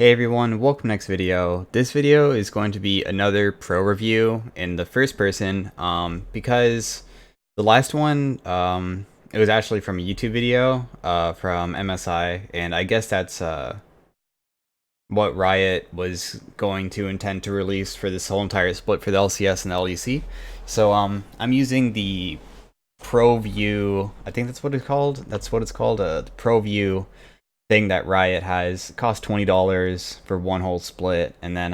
Hey everyone, welcome to the next video. This video is going to be another pro review in the first person because the last one, it was actually from a YouTube video from MSI, and I guess that's what Riot was going to intend to release for this whole entire split for the LCS and the LEC. So I'm using the Pro View, I think that's what it's called. That's what it's called, the Pro View thing that Riot has. It costs $20 for one whole split, and then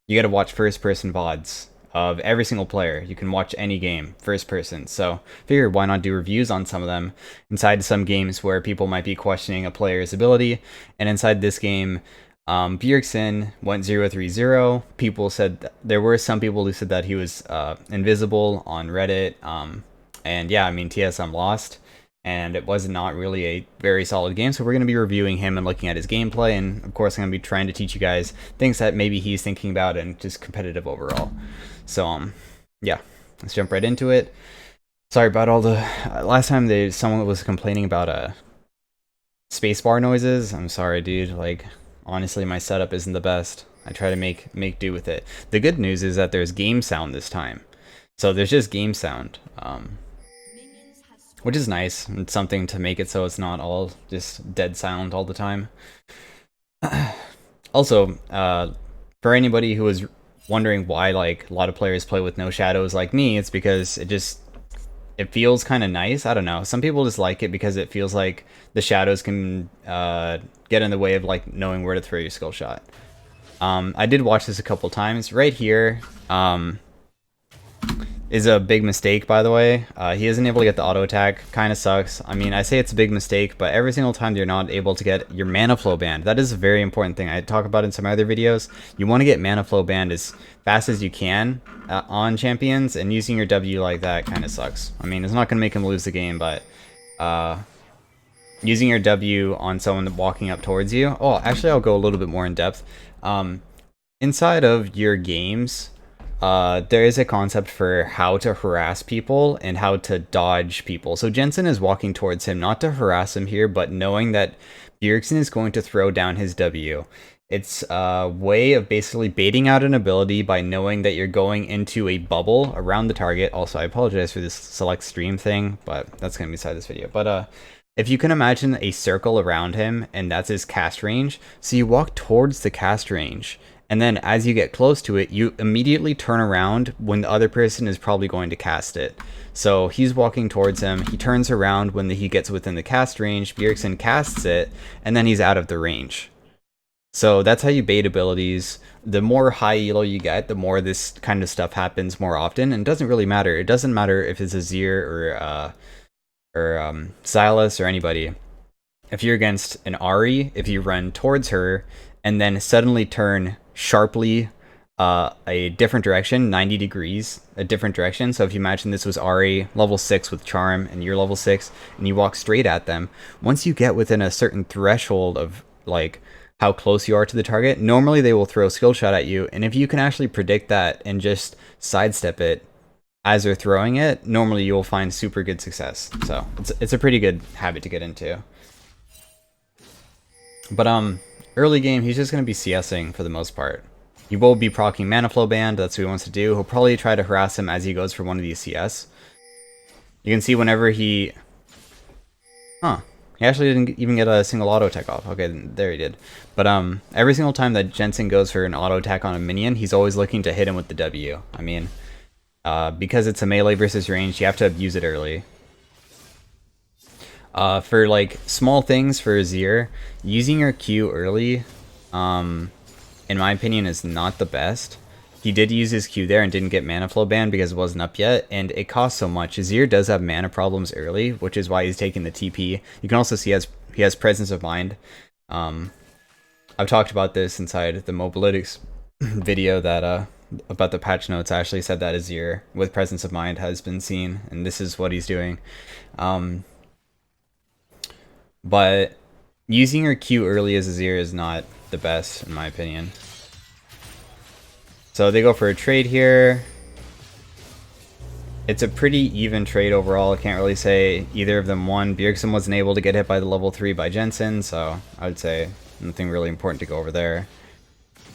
you get to watch first-person VODs of every single player. You can watch any game first person. So figured why not do reviews on some of them inside some games where people might be questioning a player's ability. And inside this game, Bjergsen went 0-3-0. People said there were some people who said that he was invisible on Reddit. And yeah, I mean, TSM lost, and it was not really a very solid game, so we're going to be reviewing him and looking at his gameplay, and of course I'm going to be trying to teach you guys things that maybe he's thinking about and just competitive overall. So yeah, let's jump right into it. Sorry about all the last time someone was complaining about spacebar noises. I'm sorry, dude. Like, honestly, my setup isn't the best. I try to make do with it. The good news is that there's game sound this time, so there's just game sound, which is nice. It's something to make it so it's not all just dead silent all the time. Also, for anybody who was wondering why like a lot of players play with no shadows like me, it's because it feels kind of nice. I don't know. Some people just like it because it feels like the shadows can get in the way of like knowing where to throw your skill shot. I did watch this a couple times. Right here, is a big mistake, by the way. He isn't able to get the auto attack. Kind of sucks. I mean, I say it's a big mistake, but every single time you're not able to get your mana flow banned, that is a very important thing. I talk about in some other videos. You want to get mana flow banned as fast as you can on champions, and using your W like that kind of sucks. I mean, it's not going to make him lose the game, but using your W on someone walking up towards you. Oh, actually, I'll go a little bit more in depth. Inside of your games, there is a concept for how to harass people and how to dodge people. So Jensen is walking towards him, not to harass him here, but knowing that Bjergsen is going to throw down his W. It's a way of basically baiting out an ability by knowing that you're going into a bubble around the target. Also, I apologize for this select stream thing, but that's going to be beside this video. But if you can imagine a circle around him, and that's his cast range, so you walk towards the cast range, and then as you get close to it, you immediately turn around when the other person is probably going to cast it. So he's walking towards him, he turns around when he gets within the cast range, Bjergsen casts it, and then he's out of the range. So that's how you bait abilities. The more high elo you get, the more this kind of stuff happens more often, and it doesn't really matter. It doesn't matter if it's Azir or Silas or anybody. If you're against an Ahri, if you run towards her and then suddenly turn sharply a different direction, 90 degrees, a different direction. So if you imagine this was Ahri level 6 with Charm and you're level 6 and you walk straight at them, once you get within a certain threshold of like how close you are to the target, normally they will throw a skill shot at you. And if you can actually predict that and just sidestep it as they're throwing it, normally you will find super good success. So it's a pretty good habit to get into. But early game, he's just going to be CSing for the most part. He will be proccing mana flow band, that's what he wants to do. He'll probably try to harass him as he goes for one of these CS. You can see whenever he... He actually didn't even get a single auto attack off. Okay, there he did. But every single time that Jensen goes for an auto attack on a minion, he's always looking to hit him with the W. I mean, because it's a melee versus range, you have to use it early. For like small things for Azir, using your Q early, in my opinion, is not the best. He did use his Q there and didn't get mana flow banned because it wasn't up yet, and it costs so much. Azir does have mana problems early, which is why he's taking the TP. You can also see he has presence of mind. I've talked about this inside the Mobalytics video that about the patch notes. I actually said that Azir with presence of mind has been seen, and this is what he's doing. But using your Q early as Azir is not the best, in my opinion. So they go for a trade here. It's a pretty even trade overall. I can't really say either of them won. Bjergsen wasn't able to get hit by the level 3 by Jensen, so I would say Nothing really important to go over there.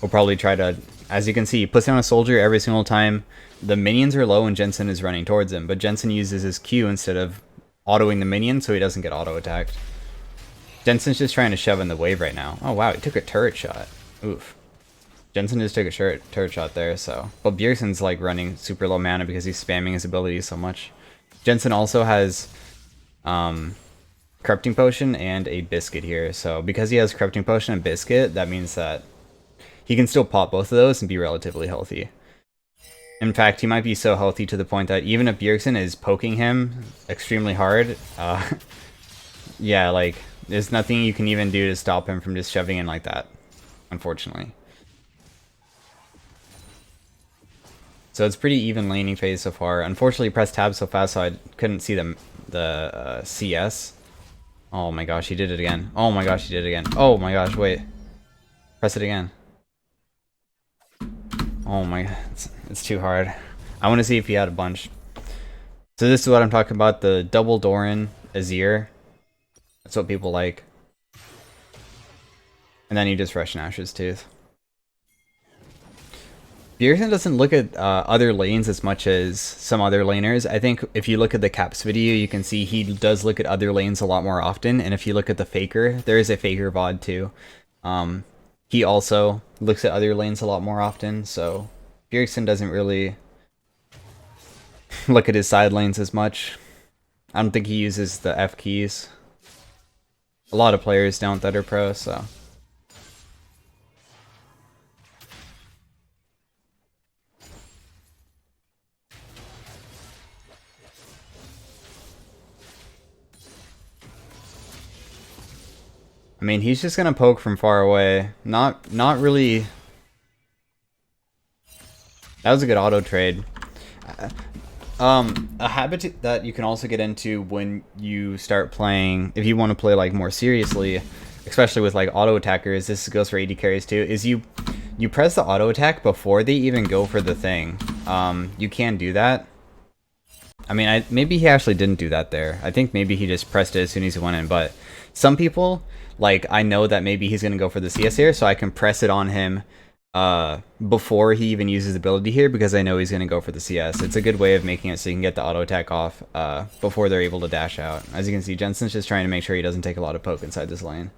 We'll probably try to, as you can see, he puts down a soldier every single time the minions are low and Jensen is running towards him, but Jensen uses his Q instead of autoing the minion so he doesn't get auto-attacked. Jensen's just trying to shove in the wave right now. Oh wow, he took a turret shot. Oof. Jensen just took a turret shot there, so... But Bjergsen's like running super low mana because he's spamming his abilities so much. Jensen also has Corrupting Potion and a Biscuit here, so because he has Corrupting Potion and Biscuit, that means that he can still pop both of those and be relatively healthy. In fact, he might be so healthy to the point that even if Bjergsen is poking him extremely hard, yeah, like, there's nothing you can even do to stop him from just shoving in like that, unfortunately. So it's pretty even laning phase so far. Unfortunately, I pressed tab so fast so I couldn't see the CS. Oh my gosh, he did it again. Oh my gosh, he did it again. Oh my gosh, wait. Press it again. Oh my, it's too hard. I want to see if he had a bunch. So this is what I'm talking about, the double Doran Azir. That's what people like. And then you just rush Nash's Tooth. Bjergsen doesn't look at other lanes as much as some other laners. I think if you look at the Caps video, you can see he does look at other lanes a lot more often. And if you look at the Faker, there is a Faker VOD too. He also looks at other lanes a lot more often. So Bjergsen doesn't really look at his side lanes as much. I don't think he uses the F keys. A lot of players don't that are pro, so... I mean, he's just gonna poke from far away. Not really... That was a good auto trade. A habit that you can also get into when you start playing, if you want to play like more seriously, especially with like auto attackers, this goes for AD carries too, is you press the auto attack before they even go for the thing. You can do that. I mean, maybe he actually didn't do that there. I think maybe he just pressed it as soon as he went in, but some people, like, I know that maybe he's going to go for the CS here, so I can press it on him before he even uses ability here because I know he's going to go for the CS. It's a good way of making it so you can get the auto attack off before they're able to dash out. As you can see, Jensen's just trying to make sure he doesn't take a lot of poke inside this lane.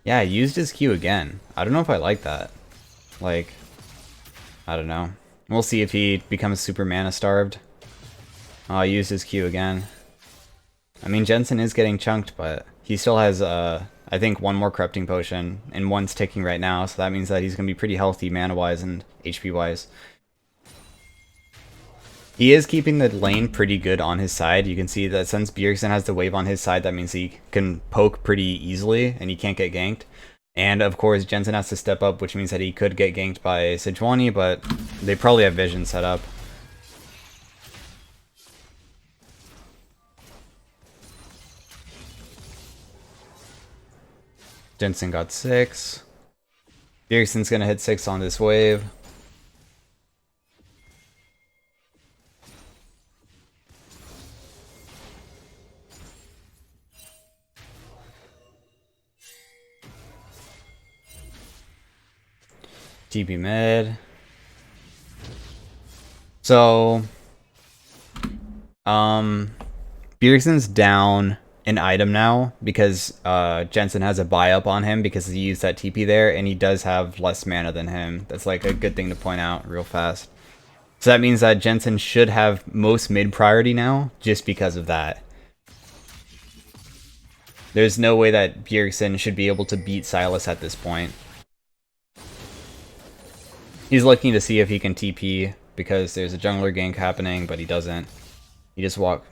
Yeah, I used his Q again. I don't know if I like that. Like, I don't know. We'll see if he becomes super mana starved. Oh, I used his Q again. I mean, Jensen is getting chunked, but he still has, I think, one more Corrupting Potion, and one's ticking right now, so that means that he's going to be pretty healthy mana-wise and HP-wise. He is keeping the lane pretty good on his side. You can see that since Bjergsen has the wave on his side, that means he can poke pretty easily, and he can't get ganked. And of course, Jensen has to step up, which means that he could get ganked by Sejuani, but they probably have vision set up. Jensen got 6. Bjergsen's gonna hit 6 on this wave. TP mid. So, Bjergsen's down an item now because Jensen has a buy up on him because he used that TP there, and he does have less mana than him. That's like a good thing to point out real fast. So that means that Jensen should have most mid priority now just because of that. There's no way that Bjergsen should be able to beat Sylas at this point. He's looking to see if he can TP because there's a jungler gank happening, but he doesn't. He just walk.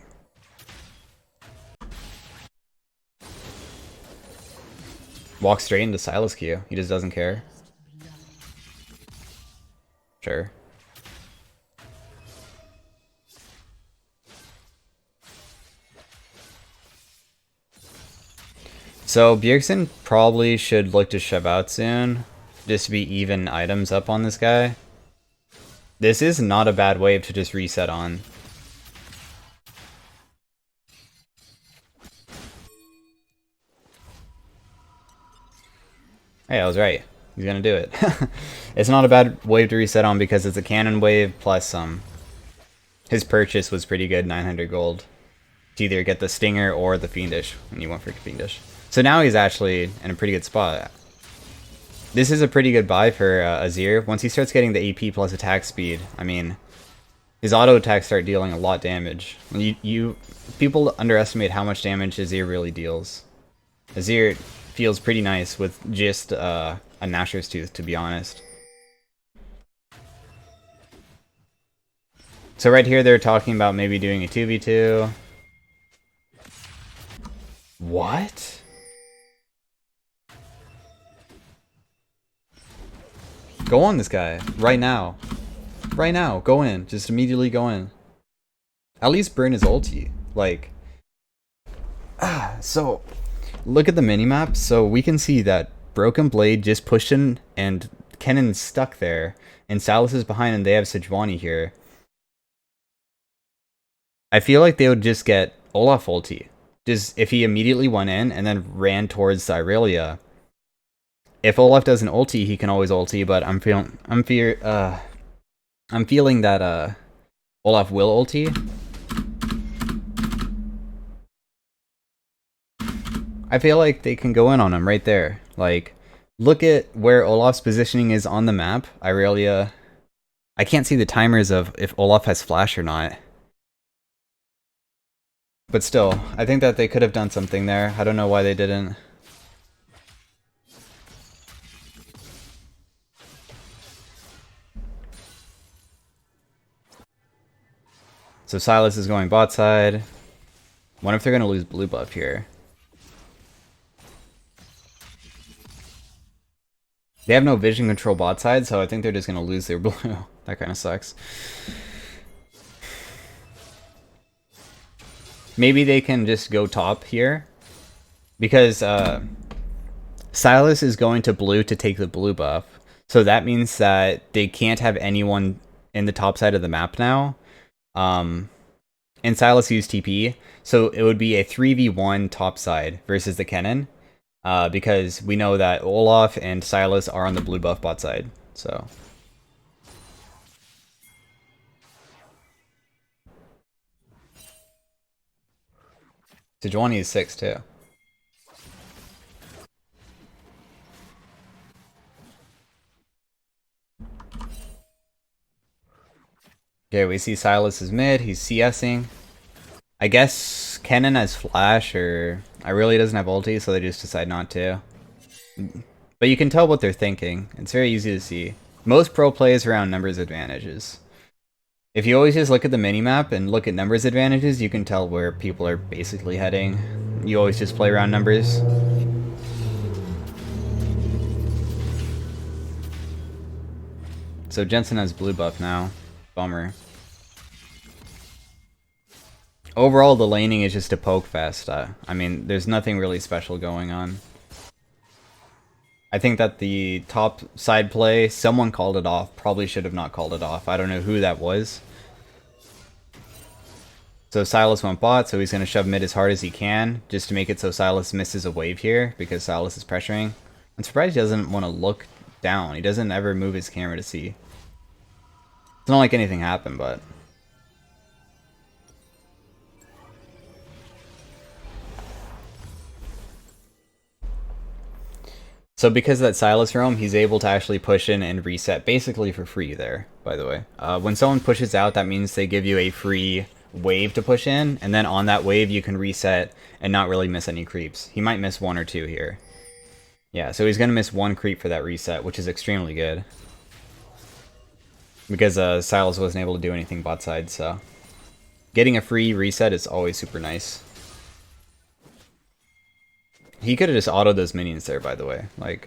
Walks straight into Sylas Q. He just doesn't care. Sure. So Bjergsen probably should look to shove out soon, just to be even items up on this guy. This is not a bad wave to just reset on. Hey, I was right. He's gonna do it. It's not a bad wave to reset on because it's a cannon wave plus his purchase was pretty good, 900 gold. To either get the Stinger or the Fiendish when you went for Fiendish. So now he's actually in a pretty good spot. This is a pretty good buy for Azir. Once he starts getting the AP plus attack speed, I mean, his auto attacks start dealing a lot damage. People underestimate how much damage Azir really deals. Azir feels pretty nice with just a Nashor's Tooth, to be honest. So right here, they're talking about maybe doing a 2v2. What? Go on this guy. Right now. Right now. Go in. Just immediately go in. At least burn his ulti. Like... so... Look at the minimap. So we can see that Broken Blade just pushed in and Kennen's stuck there. And Salus is behind and they have Sejuani here. I feel like they would just get Olaf ulti. Just if he immediately went in and then ran towards Irelia. If Olaf does an ulti, he can always ulti, but I'm feeling that Olaf will ulti. I feel like they can go in on him right there. Like, look at where Olaf's positioning is on the map. Irelia. I can't see the timers of if Olaf has flash or not. But still, I think that they could have done something there. I don't know why they didn't. So Silas is going bot side. Wonder if they're going to lose blue buff here. They have no vision control bot side, so I think they're just going to lose their blue. That kind of sucks. Maybe they can just go top here. Because Silas is going to blue to take the blue buff. So that means that they can't have anyone in the top side of the map now. And Silas used TP. So it would be a 3v1 top side versus the Kennen. Because we know that Olaf and Silas are on the blue buff bot side. So... Sejuani is 6 too. Okay, we see Silas is mid, he's CSing. I guess Kennen has flash, or Irelia doesn't have ulti, so they just decide not to. But you can tell what they're thinking. It's very easy to see. Most pro plays around numbers advantages. If you always just look at the minimap and look at numbers advantages, you can tell where people are basically heading. You always just play around numbers. So Jensen has blue buff now. Bummer. Overall, the laning is just a poke fest. I mean, there's nothing really special going on. I think that the top side play, someone called it off. Probably should have not called it off. I don't know who that was. So Silas went bot, so he's going to shove mid as hard as he can, just to make it so Silas misses a wave here, because Silas is pressuring. I'm surprised he doesn't want to look down. He doesn't ever move his camera to see. It's not like anything happened, but... So because of that Silas roam, he's able to actually push in and reset basically for free there, by the way. When someone pushes out, that means they give you a free wave to push in, and then on that wave you can reset and not really miss any creeps. He might miss 1 or 2 here. Yeah, so he's going to miss 1 creep for that reset, which is extremely good. Because Silas wasn't able to do anything bot side, so... Getting a free reset is always super nice. He could have just autoed those minions there, by the way. Like,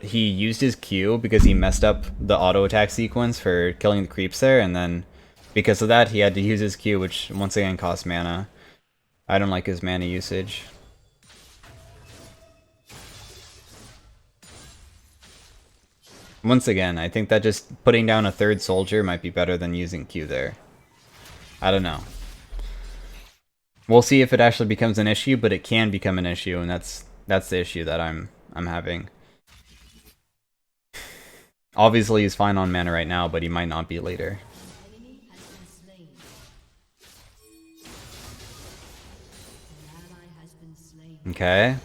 he used his Q because he messed up the auto attack sequence for killing the creeps there, and then because of that, he had to use his Q, which once again costs mana. I don't like his mana usage. Once again, I think that just putting down a third soldier might be better than using Q there. I don't know. We'll see if it actually becomes an issue, but it can become an issue, and that's the issue that I'm having. Obviously, he's fine on mana right now, but he might not be later. Okay.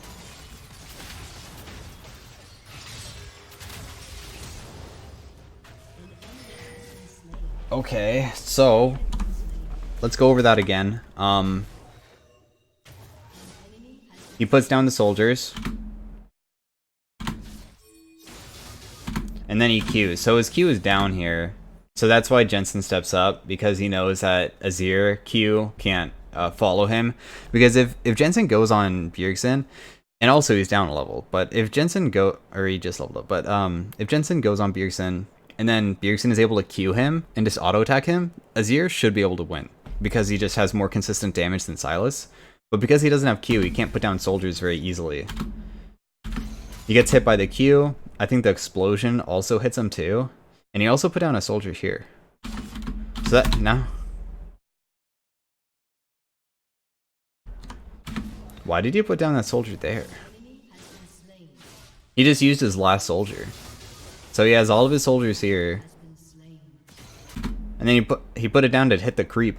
Okay, so let's go over that again. He puts down the soldiers. And then he Qs. So his Q is down here. So that's why Jensen steps up, because he knows that Azir Q can't follow him. Because if Jensen goes on Bjergsen, and also he's down a level, but if Jensen he just leveled up, but if Jensen goes on Bjergsen, and then Bjergsen is able to Q him and just auto attack him, Azir should be able to win, because he just has more consistent damage than Sylas. But because he doesn't have Q, he can't put down soldiers very easily. He gets hit by the Q. I think the explosion also hits him too. And he also put down a soldier here. So that, now. Why did he put down that soldier there? He just used his last soldier. So he has all of his soldiers here. And then he put it down to hit the creep.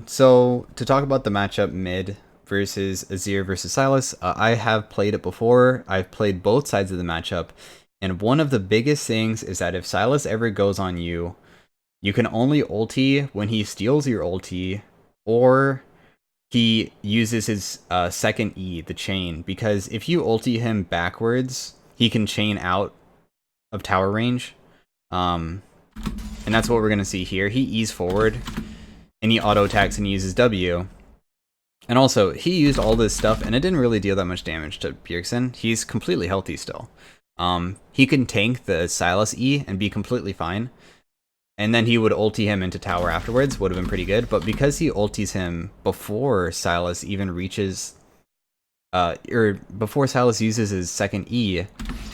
So to talk about the matchup mid versus Azir versus Sylas, I have played it before. I've played both sides of the matchup, and one of the biggest things is that if Sylas ever goes on you, you can only ulti when he steals your ulti, or he uses his second E, the chain, because if you ulti him backwards, he can chain out of tower range. And that's what we're going to see here. He E's forward, and he auto attacks and uses W. And also, he used all this stuff, and it didn't really deal that much damage to Bjergsen. He's completely healthy still. He can tank the Sylas E and be completely fine. And then he would ulti him into tower afterwards, would have been pretty good. But because he ultis him before Sylas even reaches, or before Sylas uses his second E,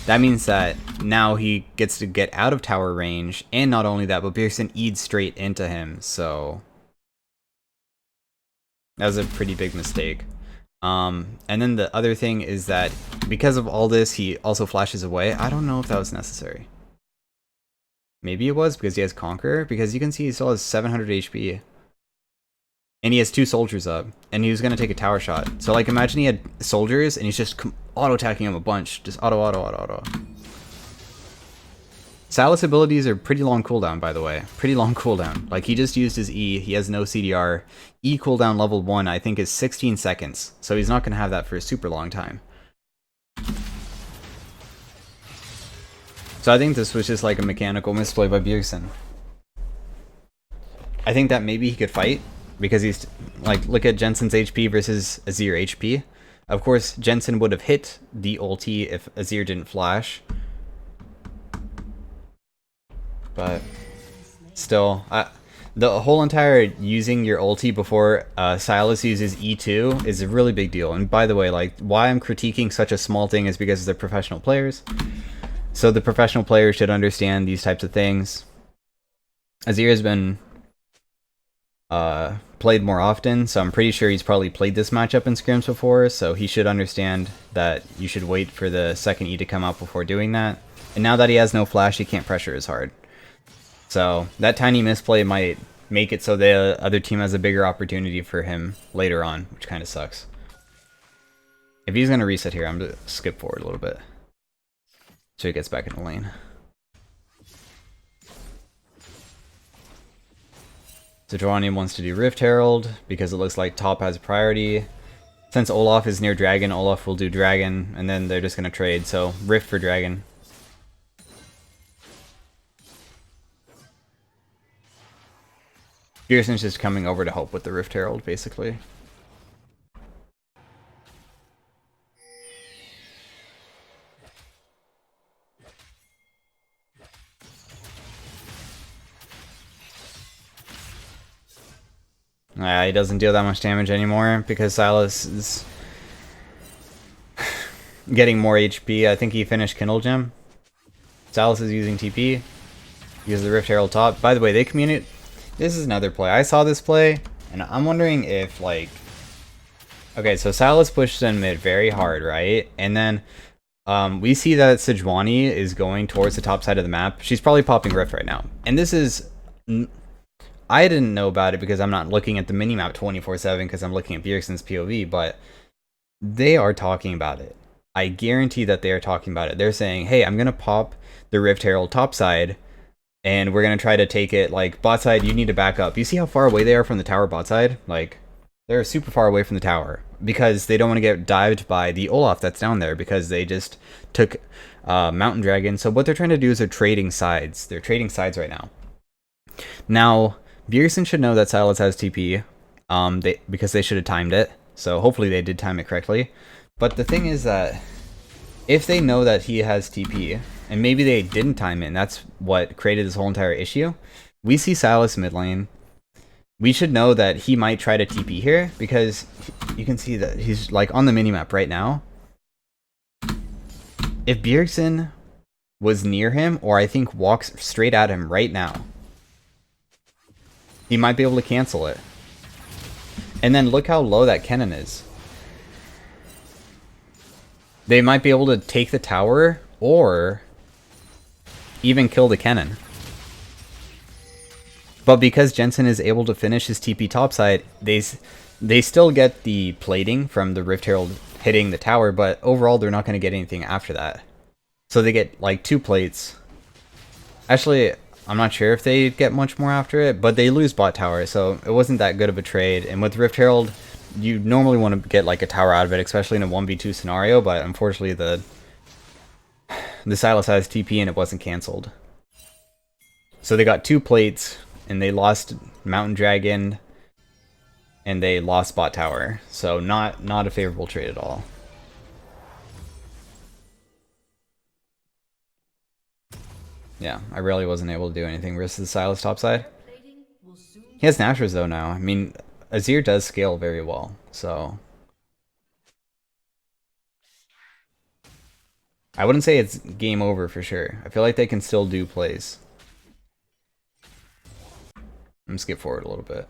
that means that now he gets to get out of tower range. And not only that, but Bjergsen E'd straight into him, so that was a pretty big mistake. And then the other thing is that because of all this, he also flashes away. I don't know if that was necessary. Maybe it was because he has Conqueror, because you can see he still has 700 HP. And he has 2 soldiers up, and he was going to take a tower shot. So like imagine he had soldiers and he's just auto-attacking him a bunch. Just auto. Sylas abilities are pretty long cooldown, by the way. Pretty long cooldown. Like, he just used his E. He has no CDR. E cooldown level 1, I think, is 16 seconds. So he's not going to have that for a super long time. So I think this was just like a mechanical misplay by Bjergsen. I think that maybe he could fight, because he's, like, look at Jensen's HP versus Azir HP. Of course, Jensen would have hit the ulti if Azir didn't flash. But still, the whole entire using your ulti before Sylas uses E2 is a really big deal. And by the way, like, why I'm critiquing such a small thing is because they're professional players. So the professional players should understand these types of things. Azir has been played more often, so I'm pretty sure he's probably played this matchup in scrims before, so he should understand that you should wait for the second E to come out before doing that. And now that he has no flash, he can't pressure as hard. So that tiny misplay might make it so the other team has a bigger opportunity for him later on, which kind of sucks. If he's going to reset here, I'm going to skip forward a little bit so he gets back in the lane. So Joanne wants to do Rift Herald because it looks like top has priority. Since Olaf is near Dragon, Olaf will do Dragon, and then they're just going to trade. So Rift for Dragon. Bjergsen's just coming over to help with the Rift Herald, basically. He doesn't deal that much damage anymore because Sylas is... getting more HP. I think he finished Kindle Gem. Sylas is using TP. Uses the Rift Herald top. By the way, they communicate. This is another play. I saw this play, and I'm wondering if, like... Okay, so Sylas pushed in mid very hard, right? And then we see that Sejuani is going towards the top side of the map. She's probably popping Rift right now. And this is... I didn't know about it because I'm not looking at the minimap 24/7 because I'm looking at Bjergsens POV, but they are talking about it. I guarantee that they are talking about it. They're saying, hey, I'm going to pop the Rift Herald top side, and we're going to try to take it, like, bot side, you need to back up. You see how far away they are from the tower bot side? Like, they're super far away from the tower because they don't want to get dived by the Olaf that's down there because they just took Mountain Dragon. So what they're trying to do is they're trading sides. They're trading sides right now. Now, Bjergsen should know that Sylas has TP because they should have timed it. So hopefully they did time it correctly. But the thing is that if they know that he has TP, and maybe they didn't time it, and that's what created this whole entire issue, we see Sylas mid lane. We should know that he might try to TP here, because you can see that he's like on the minimap right now. If Bjergsen was near him, or I think walks straight at him right now, he might be able to cancel it. And then look how low that cannon is. They might be able to take the tower, or even kill the cannon. But because Jensen is able to finish his TP topside, they still get the plating from the Rift Herald hitting the tower, but overall they're not going to get anything after that. So they get like 2 plates. Actually, I'm not sure if they get much more after it, but they lose bot tower, so it wasn't that good of a trade. And with Rift Herald, you normally want to get like a tower out of it, especially in a 1v2 scenario, but unfortunately the Sylas has TP and it wasn't cancelled. So they got 2 plates, and they lost Mountain Dragon, and they lost bot tower. So not a favorable trade at all. Yeah, I really wasn't able to do anything versus the Sylas topside. He has Nashers though now. I mean, Azir does scale very well, so I wouldn't say it's game over for sure. I feel like they can still do plays. I'm gonna skip forward a little bit.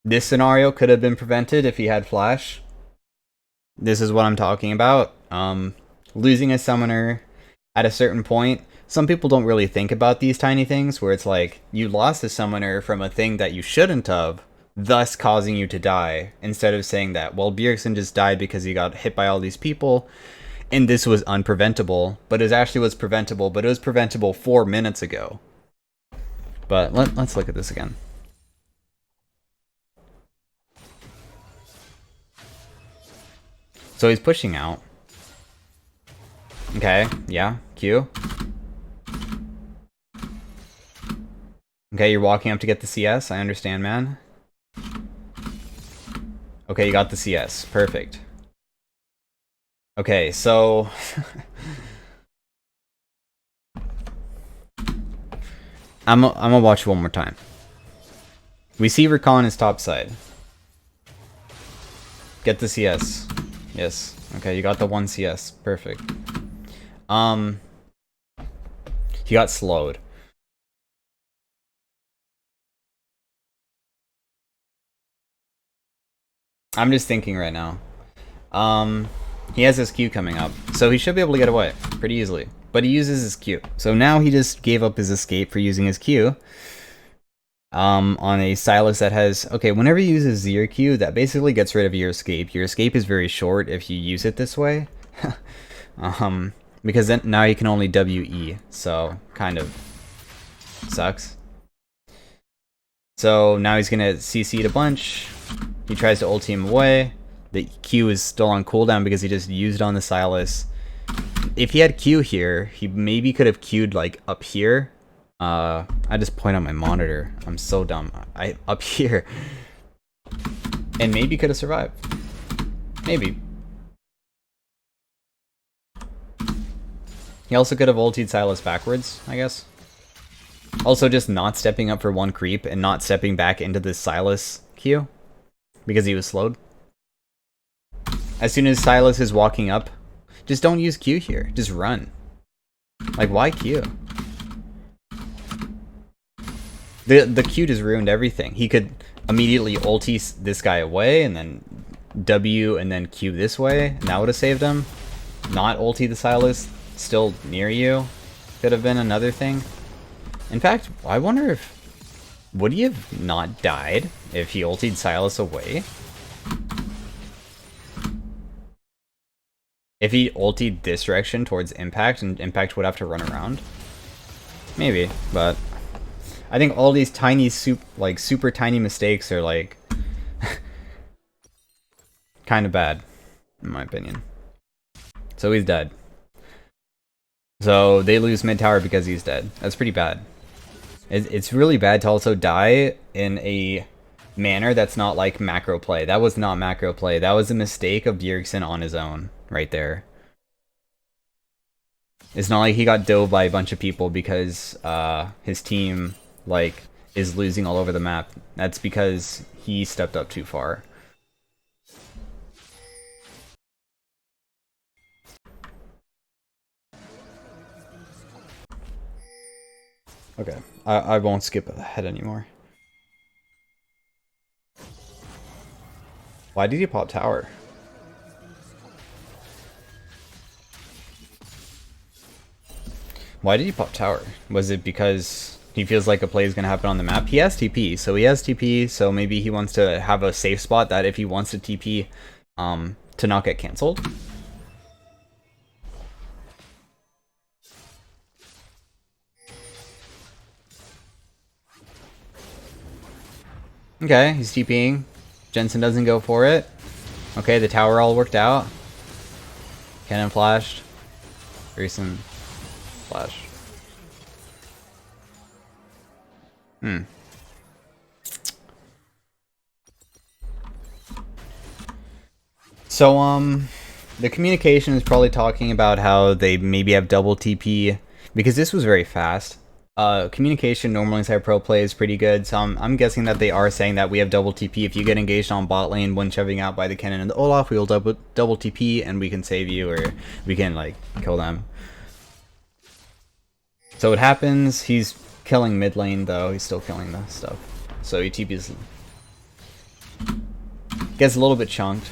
This scenario could have been prevented if he had flash. This is what I'm talking about. Losing a summoner at a certain point. Some people don't really think about these tiny things where it's like you lost a summoner from a thing that you shouldn't have, thus causing you to die, instead of saying that, well, Bjergsen just died because he got hit by all these people and this was unpreventable, but it actually was preventable, but it was preventable 4 minutes ago. But let's look at this again. So he's pushing out. Okay, yeah, Q. Okay, you're walking up to get the CS. I understand, man. Okay, you got the CS. Perfect. Okay, so... I'm gonna watch one more time. We see Recon is topside. Get the CS. Yes. Okay, you got the 1 CS. Perfect. He got slowed. I'm just thinking right now. He has his Q coming up, so he should be able to get away pretty easily. But he uses his Q. So now he just gave up his escape for using his Q. On a Sylas that has... Okay, whenever you use a Azir Q, that basically gets rid of your escape. Your escape is very short if you use it this way. Because then now you can only WE, so kind of sucks. So now he's going to CC a bunch. He tries to ulti him away. The Q is still on cooldown because he just used on the Sylas. If he had Q here, he maybe could have Q'd like up here I just point on my monitor. I'm so dumb. I up here. And maybe could have survived. Maybe. He also could have ultied Sylas backwards, I guess. Also just not stepping up for one creep and not stepping back into the Sylas Q. Because he was slowed. As soon as Sylas is walking up, just don't use Q here. Just run. Like, why Q? The Q just ruined everything. He could immediately ulti this guy away, and then W, and then Q this way, and that would have saved him. Not ulti the Sylas, still near you. Could have been another thing. In fact, I wonder if... would he have not died if he ultied Sylas away? If he ultied this direction towards Impact, and Impact would have to run around? Maybe, but... I think all these tiny, super tiny mistakes are, like... kind of bad, in my opinion. So he's dead. So they lose mid tower because he's dead. That's pretty bad. It's really bad to also die in a manner that's not like macro play. That was not macro play. That was a mistake of Bjergsen on his own, right there. It's not like he got dove by a bunch of people because his team like is losing all over the map. That's because he stepped up too far. Okay, I won't skip ahead anymore. Why did he pop tower? Why did he pop tower? Was it because he feels like a play is going to happen on the map? He has TP, so maybe he wants to have a safe spot that if he wants to TP to not get cancelled. Okay, he's TPing. Jensen doesn't go for it. Okay, the tower all worked out. Cannon flashed. Recent flash. So, the communication is probably talking about how they maybe have double TP, because this was very fast. Communication normally inside pro play is pretty good, so I'm guessing that they are saying that we have double TP. If you get engaged on bot lane when shoving out by the cannon and the Olaf, we will double TP and we can save you, or we can like kill them. So it happens. He's killing mid lane though. He's still killing the stuff. So he TPs. Gets a little bit chunked.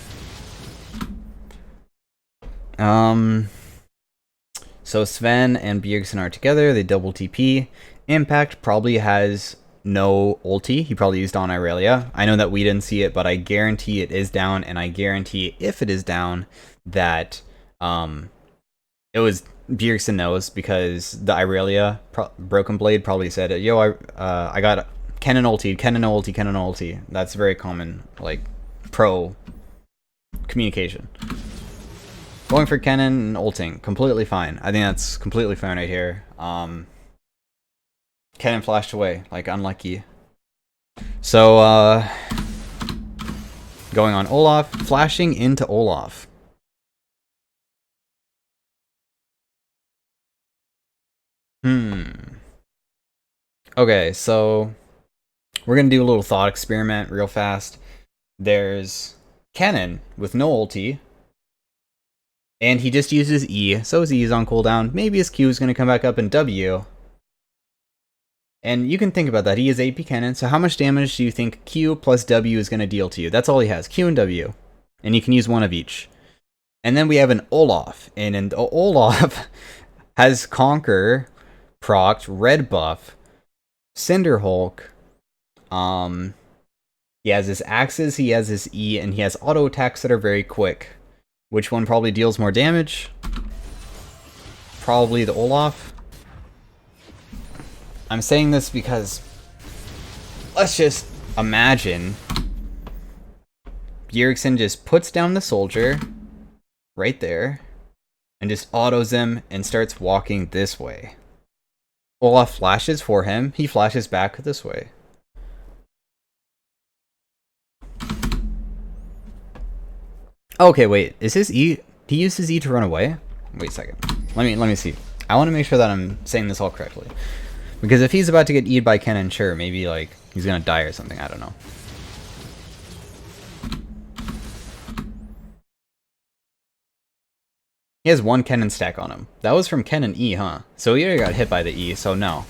So Sven and Bjergsen are together, they double TP. Impact probably has no ulti, he probably used on Irelia. I know that we didn't see it, but I guarantee it is down, and I guarantee if it is down that it was Bjergsen knows, because the Irelia Broken Blade probably said, yo, I got cannon ulti, cannon ulti, cannon ulti. That's very common, like, pro communication. Going for cannon and ulting, completely fine. I think that's completely fine right here. Cannon flashed away, like unlucky. So, going on Olaf, flashing into Olaf. Okay, so we're gonna do a little thought experiment real fast. There's cannon with no ulti. And he just uses E, so his E is on cooldown. Maybe his Q is going to come back up in W. And you can think about that. He is AP cannon, so how much damage do you think Q plus W is going to deal to you? That's all he has, Q and W. And you can use one of each. And then we have an Olaf. And an Olaf has Conquer, procced, red buff, Cinder Hulk. He has his axes, he has his E, and he has auto attacks that are very quick. Which one probably deals more damage? Probably the Olaf. I'm saying this because let's just imagine Bjergsen just puts down the soldier right there and just autos him and starts walking this way. Olaf flashes for him. He flashes back this way. Okay, wait. Is his E? He used his E to run away? Wait a second. Let me see. I want to make sure that I'm saying this all correctly. Because if he's about to get E'd by Kennen, sure, maybe like he's gonna die or something. I don't know. He has one Kennen stack on him. That was from Kennen E, huh? So he already got hit by the E, so no.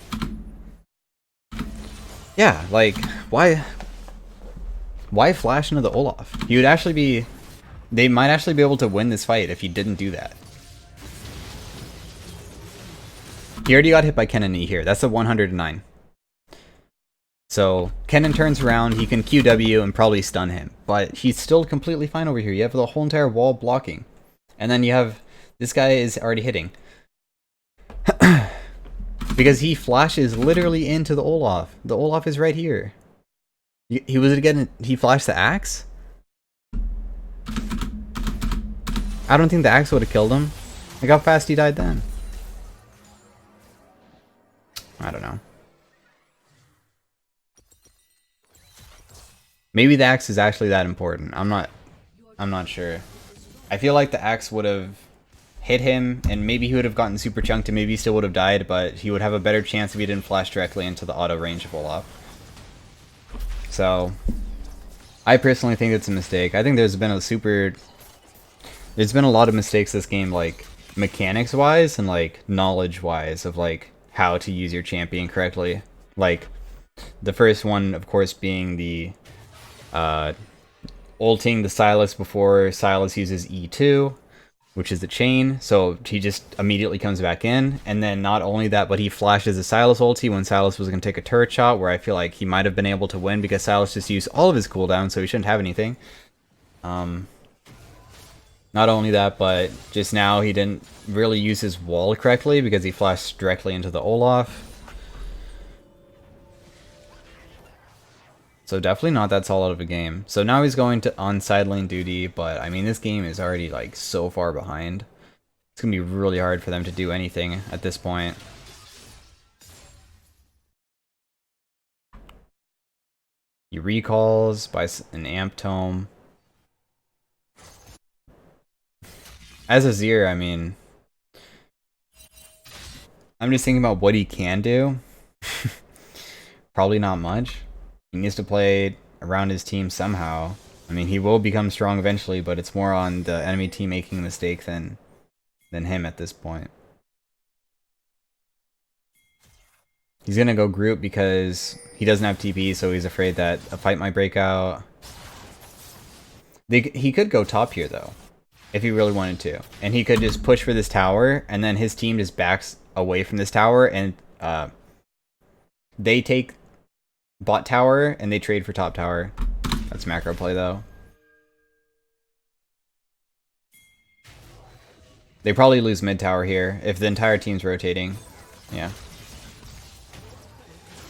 Yeah, like, why flash into the Olaf? He would actually be... They might actually be able to win this fight if he didn't do that. He already got hit by Kennen E here. That's a 109. So, Kennen turns around, he can QW and probably stun him. But he's still completely fine over here. You have the whole entire wall blocking. And then you have... This guy is already hitting. Because he flashes literally into the Olaf. The Olaf is right here. He was again. He flashed the axe? I don't think the axe would have killed him. Like how fast he died then. I don't know. Maybe the axe is actually that important. I'm not sure. I feel like the axe would have hit him, and maybe he would have gotten super chunked, and maybe he still would have died, but he would have a better chance if he didn't flash directly into the auto range of Olaf. So, I personally think it's a mistake. I think there's been a lot of mistakes this game, like, mechanics-wise and, like, knowledge-wise of, like, how to use your champion correctly. Like, the first one, of course, being the, ulting the Sylas before Sylas uses E2, which is the chain, so he just immediately comes back in, and then not only that, but he flashes the Sylas ulti when Sylas was going to take a turret shot, where I feel like he might have been able to win because Sylas just used all of his cooldowns, so he shouldn't have anything. Not only that, but just now he didn't really use his wall correctly because he flashed directly into the Olaf. So definitely not that solid of a game. So now he's going to on side lane duty, but I mean this game is already like so far behind. It's gonna be really hard for them to do anything at this point. He recalls by an amp tome. As Azir, I mean, I'm just thinking about what he can do. Probably not much. He needs to play around his team somehow. I mean, he will become strong eventually, but it's more on the enemy team making a mistake than him at this point. He's gonna go group because he doesn't have TP, so he's afraid that a fight might break out. He could go top here, though, if he really wanted to. And he could just push for this tower, and then his team just backs away from this tower, and they take bot tower, and they trade for top tower. That's macro play, though. They probably lose mid tower here, if the entire team's rotating. Yeah.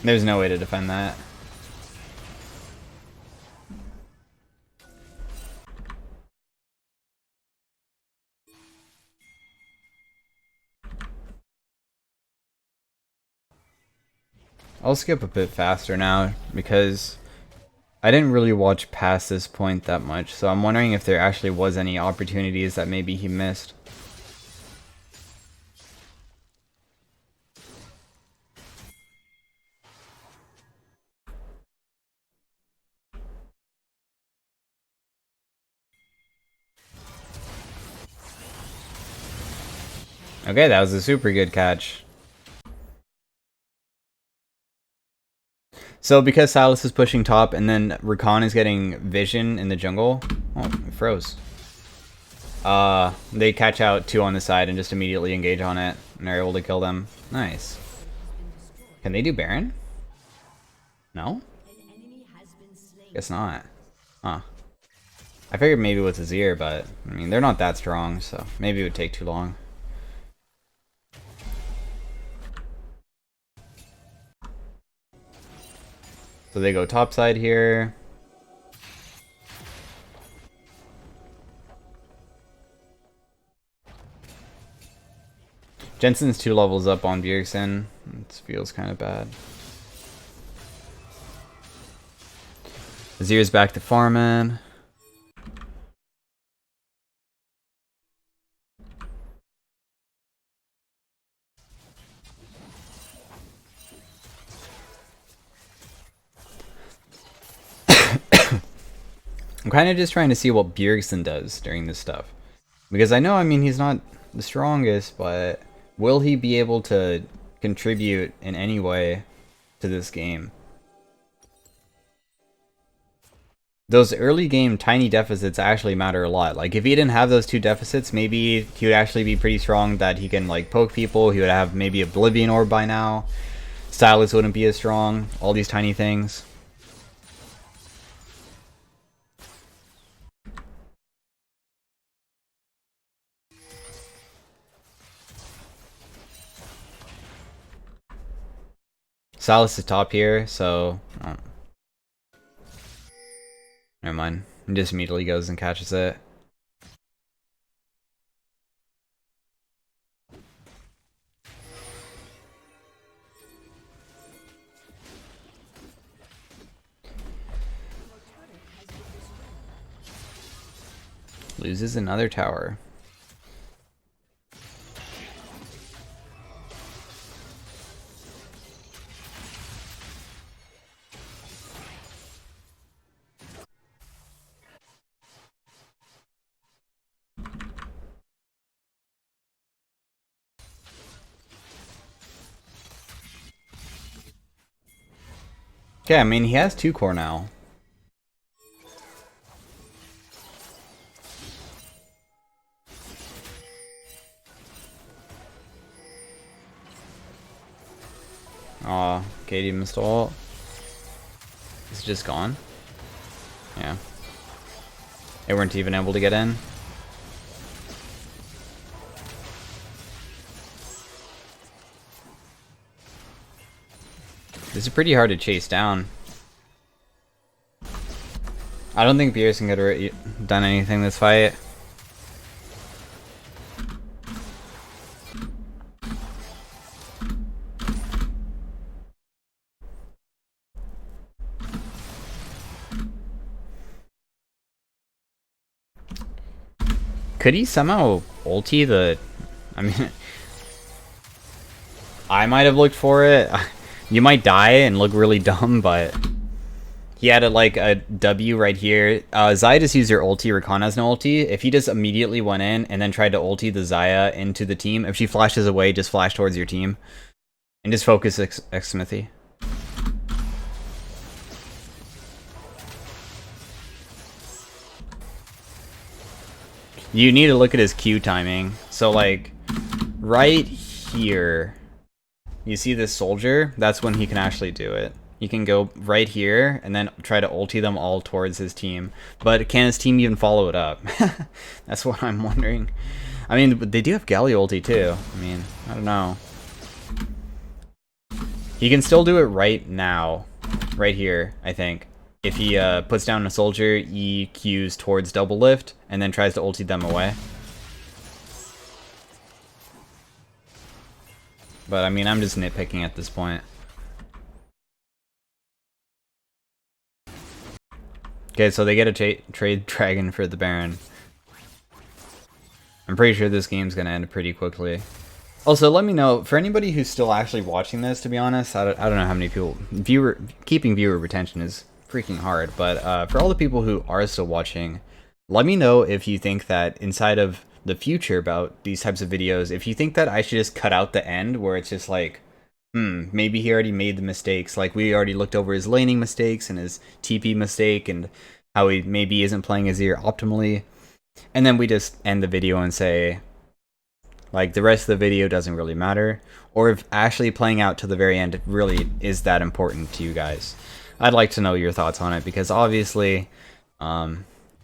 There's no way to defend that. I'll skip a bit faster now, because I didn't really watch past this point that much, so I'm wondering if there actually was any opportunities that maybe he missed. Okay, that was a super good catch. So because Sylas is pushing top and then Rakan is getting vision in the jungle... Oh, it froze. They catch out two on the side and just immediately engage on it, and they're able to kill them. Nice. Can they do Baron? No? Guess not. Huh. I figured maybe with Azir, but I mean they're not that strong, so maybe it would take too long. So they go topside here. Jensen's 2 levels up on Bjergsen. This feels kind of bad. Azir's back to farming. I'm kind of just trying to see what Bjergsen does during this stuff. Because I know, I mean, he's not the strongest, but will he be able to contribute in any way to this game? Those early game tiny deficits actually matter a lot. Like, if he didn't have those 2 deficits, maybe he would actually be pretty strong that he can, like, poke people. He would have maybe Oblivion Orb by now. Stylus wouldn't be as strong. All these tiny things. Stylus is top here, so... never mind. He just immediately goes and catches it. Loses another tower. Okay, I mean, he has 2 core now. Aw, Katie missed ult. Is it just gone? Yeah. They weren't even able to get in. This is pretty hard to chase down. I don't think Bjergsen could have done anything this fight. Could he somehow ulti the... I mean... I might have looked for it. You might die and look really dumb, but... He had like a W right here. Xayah just used her ulti. Rakan has no ulti. If he just immediately went in and then tried to ulti the Xayah into the team, if she flashes away, just flash towards your team. And just focus X-Smithy. You need to look at his Q timing. So like, right here, you see this soldier? That's when he can actually do it. He can go right here and then try to ulti them all towards his team. But can his team even follow it up? That's what I'm wondering. I mean, they do have Galio ulti too. I mean, I don't know. He can still do it right now. Right here, I think. If he puts down a soldier, he Qs towards double lift, and then tries to ulti them away. But I mean, I'm just nitpicking at this point. Okay, so they get a trade dragon for the Baron. I'm pretty sure this game's gonna end pretty quickly. Also, let me know, for anybody who's still actually watching this, to be honest, I don't know how many people... Keeping viewer retention is freaking hard, but for all the people who are still watching, let me know if you think that inside of the future about these types of videos, if you think that I should just cut out the end where it's just like, maybe he already made the mistakes. Like, we already looked over his laning mistakes and his TP mistake and how he maybe isn't playing Azir optimally. And then we just end the video and say, like, the rest of the video doesn't really matter. Or if actually playing out to the very end really is that important to you guys. I'd like to know your thoughts on it, because obviously,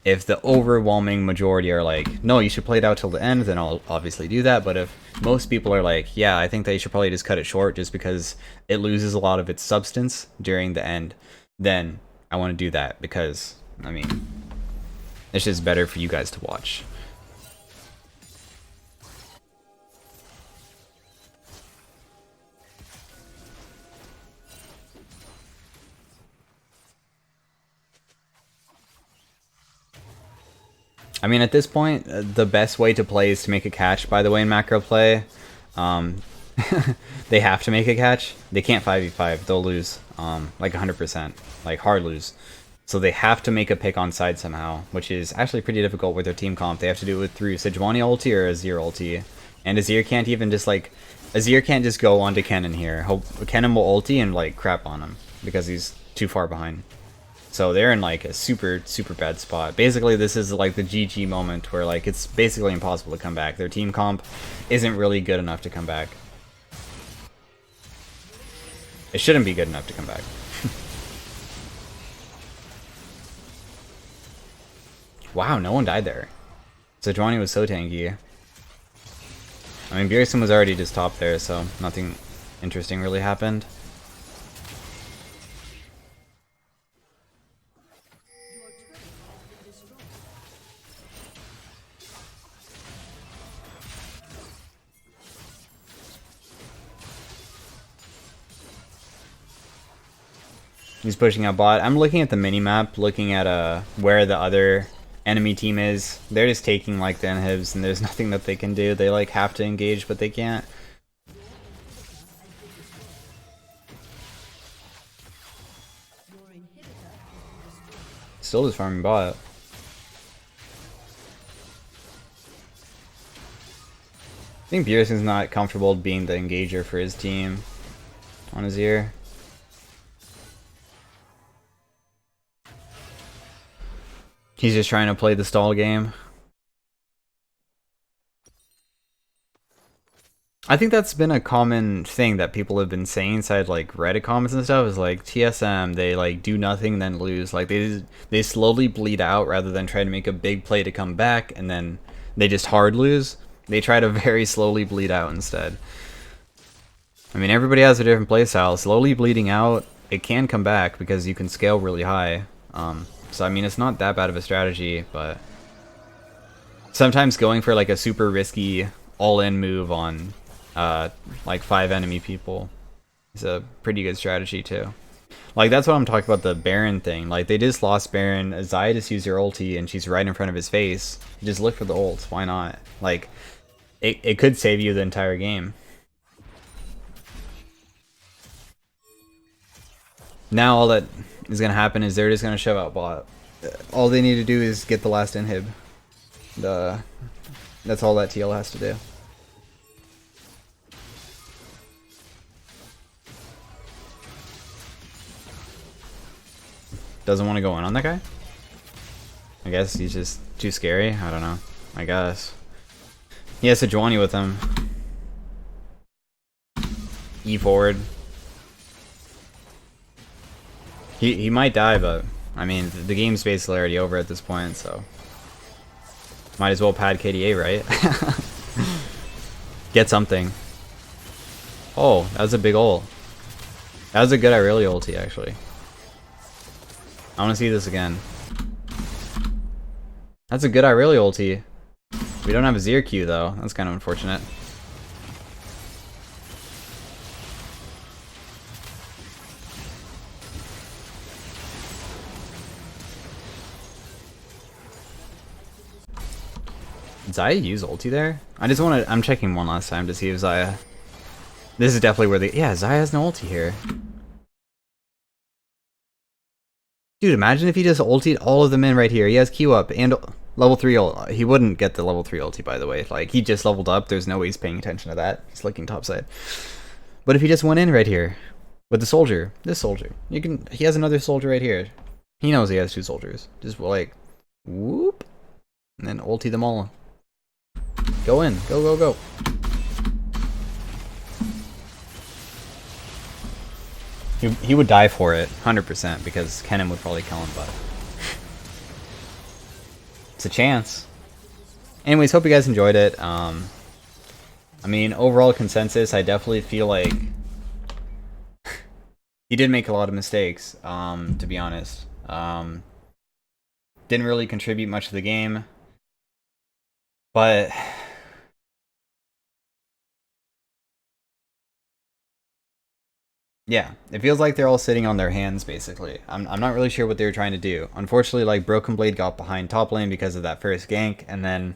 if the overwhelming majority are like, no, you should play it out till the end, then I'll obviously do that. But if most people are like, yeah, I think they should probably just cut it short just because it loses a lot of its substance during the end, then I want to do that because, I mean, it's just better for you guys to watch. I mean, at this point, the best way to play is to make a catch, by the way, in macro play. Um, they have to make a catch. They can't 5v5. They'll lose, like 100%. Like, hard lose. So they have to make a pick on side somehow, which is actually pretty difficult with their team comp. They have to do it through Sejuani ulti or Azir ulti. And Azir can't even just, like... Azir can't just go onto Kennen here. Kennen will ulti and, like, crap on him, because he's too far behind. So they're in like a super, super bad spot. Basically, this is like the GG moment where like it's basically impossible to come back. Their team comp isn't really good enough to come back. It shouldn't be good enough to come back. Wow, no one died there. Sejuani was so tanky. I mean, Bjergsen was already just top there, so nothing interesting really happened. He's pushing out bot. I'm looking at the minimap, looking at where the other enemy team is. They're just taking like the inhibs, and there's nothing that they can do. They like have to engage, but they can't. Still just farming bot. I think Bjergsen's not comfortable being the engager for his team on his ear. He's just trying to play the stall game. I think that's been a common thing that people have been saying inside like Reddit comments and stuff, is like TSM, they like do nothing then lose. Like they slowly bleed out rather than try to make a big play to come back and then they just hard lose. They try to very slowly bleed out instead. I mean, everybody has a different playstyle. Slowly bleeding out, it can come back because you can scale really high. So I mean, it's not that bad of a strategy, but sometimes going for like a super risky all-in move on like 5 enemy people is a pretty good strategy too. Like that's what I'm talking about, the Baron thing. Like they just lost Baron, Xayah just used her ulti and she's right in front of his face. Just look for the ult, why not? Like it could save you the entire game. Now all that is gonna happen is they're just gonna shove out bot. All they need to do is get the last inhib. That's all that TL has to do. Doesn't want to go in on that guy? I guess he's just too scary. I don't know. I guess. He has Sejuani with him. E forward. He might die, but I mean the game's basically already over at this point, so might as well pad KDA, right? Get something. Oh, that was a big ult. That was a good Irelia ulti, actually. I want to see this again. That's a good Irelia ulti. We don't have a Azir Q though. That's kind of unfortunate. Did Xayah use ulti there? I just want to... I'm checking one last time to see if Xayah... This is definitely where the... Yeah, Xayah has no ulti here. Dude, imagine if he just ultied all of them in right here. He has Q up and level 3 ult. He wouldn't get the level 3 ulti, by the way. Like, he just leveled up. There's no way he's paying attention to that. He's looking topside. But if he just went in right here with the soldier, this soldier, you can... He has another soldier right here. He knows he has 2 soldiers. Just, like, whoop. And then ulti them all. Go in. Go, go, go. He would die for it, 100%, because Kennen would probably kill him, but... It's a chance. Anyways, hope you guys enjoyed it. I mean, overall consensus, I definitely feel like... he did make a lot of mistakes, to be honest. Didn't really contribute much to the game. But... Yeah, it feels like they're all sitting on their hands, basically. I'm not really sure what they were trying to do. Unfortunately, like, Broken Blade got behind top lane because of that first gank, and then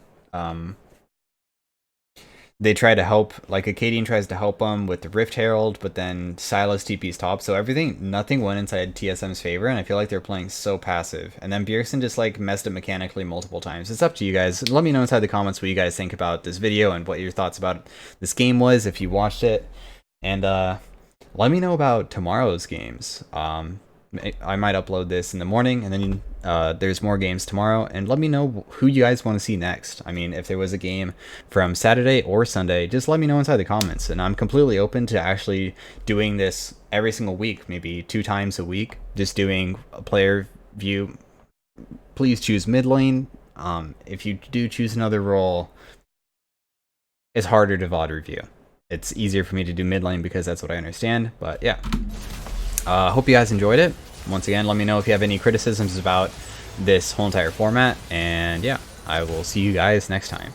they try to help, like, Acadian tries to help them with the Rift Herald, but then Silas TP's top, so nothing went inside TSM's favor, and I feel like they're playing so passive. And then Bjergsen just, like, messed up mechanically multiple times. It's up to you guys. Let me know inside the comments what you guys think about this video and what your thoughts about this game was, if you watched it. And, let me know about tomorrow's games. I might upload this in the morning, and then there's more games tomorrow. And let me know who you guys want to see next. I mean, if there was a game from Saturday or Sunday, just let me know inside the comments. And I'm completely open to actually doing this every single week, maybe 2 times a week, just doing a player view. Please choose mid lane. If you do choose another role, it's harder to VOD review. It's easier for me to do mid lane because that's what I understand. But yeah, hope you guys enjoyed it. Once again, let me know if you have any criticisms about this whole entire format. And yeah, I will see you guys next time.